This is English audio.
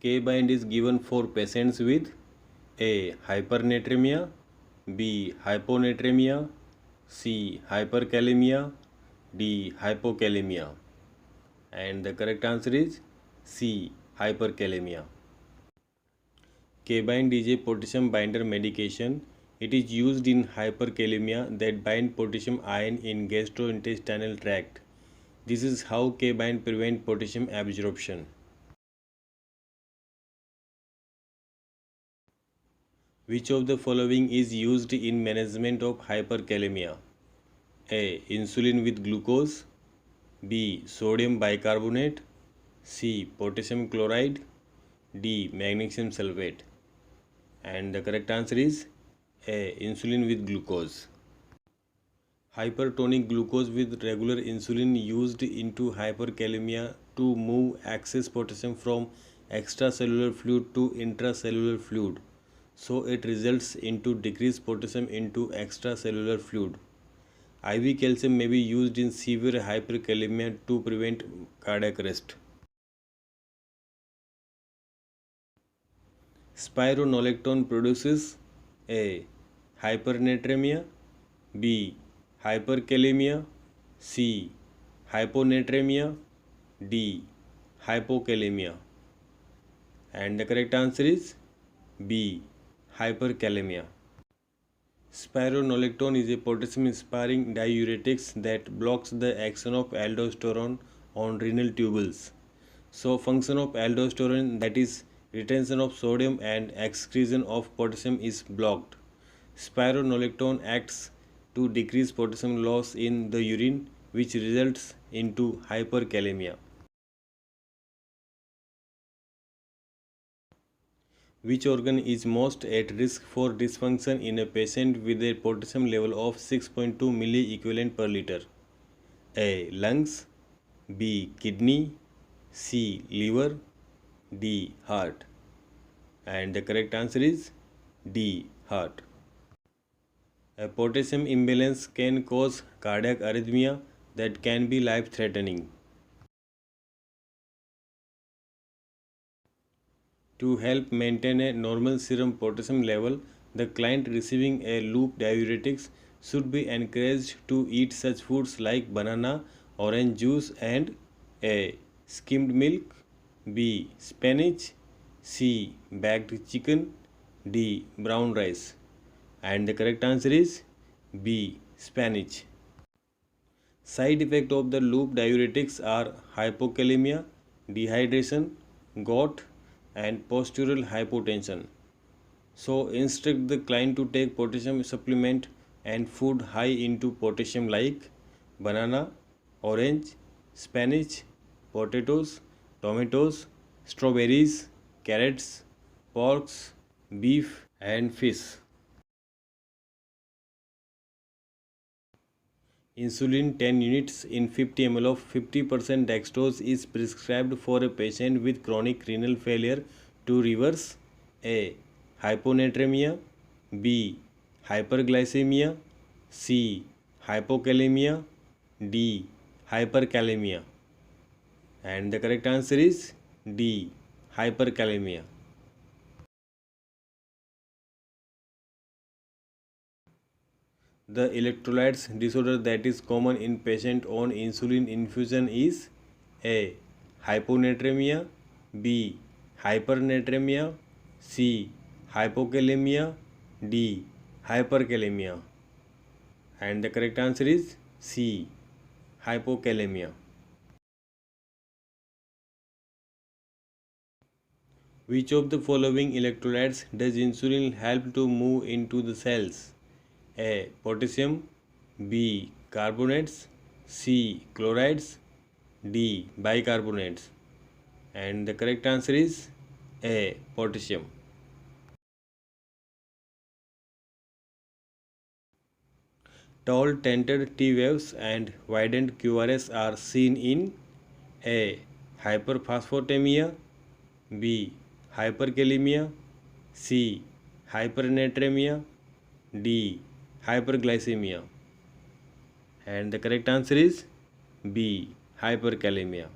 K-bind is given for patients with A. Hypernatremia, B. Hyponatremia, C. Hyperkalemia, D. Hypokalemia. And the correct answer is C. Hyperkalemia. K-bind is a potassium binder medication. It is used in hyperkalemia that bind potassium ion in gastrointestinal tract. This is how K-bind prevent potassium absorption. Which of the following is used in management of hyperkalemia? A. Insulin with glucose, B. Sodium bicarbonate, C. Potassium chloride, D. Magnesium sulfate. And the correct answer is A. Insulin with glucose. Hypertonic glucose with regular insulin used into hyperkalemia to move excess potassium from extracellular fluid to intracellular fluid. So it results into decreased potassium into extracellular fluid. IV calcium may be used in severe hyperkalemia to prevent cardiac arrest. Spironolactone produces A. Hypernatremia, B. Hyperkalemia, C. Hyponatremia, D. Hypokalemia. And the correct answer is B. Hyperkalemia. Spironolactone is a potassium-sparing diuretic that blocks the action of aldosterone on renal tubules. So function of aldosterone, that is retention of sodium and excretion of potassium, is blocked. Spironolactone acts to decrease potassium loss in the urine, which results into hyperkalemia. Which organ is most at risk for dysfunction in a patient with a potassium level of 6.2 milliequivalent per liter? A. Lungs, B. Kidney, C. Liver, D. Heart. And the correct answer is D. Heart. A potassium imbalance can cause cardiac arrhythmia that can be life-threatening. To help maintain a normal serum potassium level, the client receiving a loop diuretics should be encouraged to eat such foods like banana, orange juice, and A. Skimmed milk, B. Spinach, C. Baked chicken, D. Brown rice. And the correct answer is B. Spinach. Side effects of the loop diuretics are hypokalemia, dehydration, gout, and postural hypotension. So instruct the client to take potassium supplement and food high into potassium like banana, orange, spinach, potatoes, tomatoes, strawberries, carrots, pork, beef, and fish. Insulin 10 units in 50 ml of 50% dextrose is prescribed for a patient with chronic renal failure to reverse A. Hyponatremia, B. Hyperglycemia, C. Hypokalemia, D. Hyperkalemia. And the correct answer is D. Hyperkalemia. The electrolytes disorder that is common in patients on insulin infusion is A. Hyponatremia, B. Hypernatremia, C. Hypokalemia, D. Hyperkalemia. And the correct answer is C. Hypokalemia. Which of the following electrolytes does insulin help to move into the cells? A. Potassium, B. Carbonates, C. Chlorides, D. Bicarbonates. And the correct answer is A. Potassium. Tall tented T waves and widened QRS are seen in A. Hyperphosphatemia, B. Hyperkalemia, C. Hypernatremia, D. Hyperglycemia. And the correct answer is B. Hyperkalemia.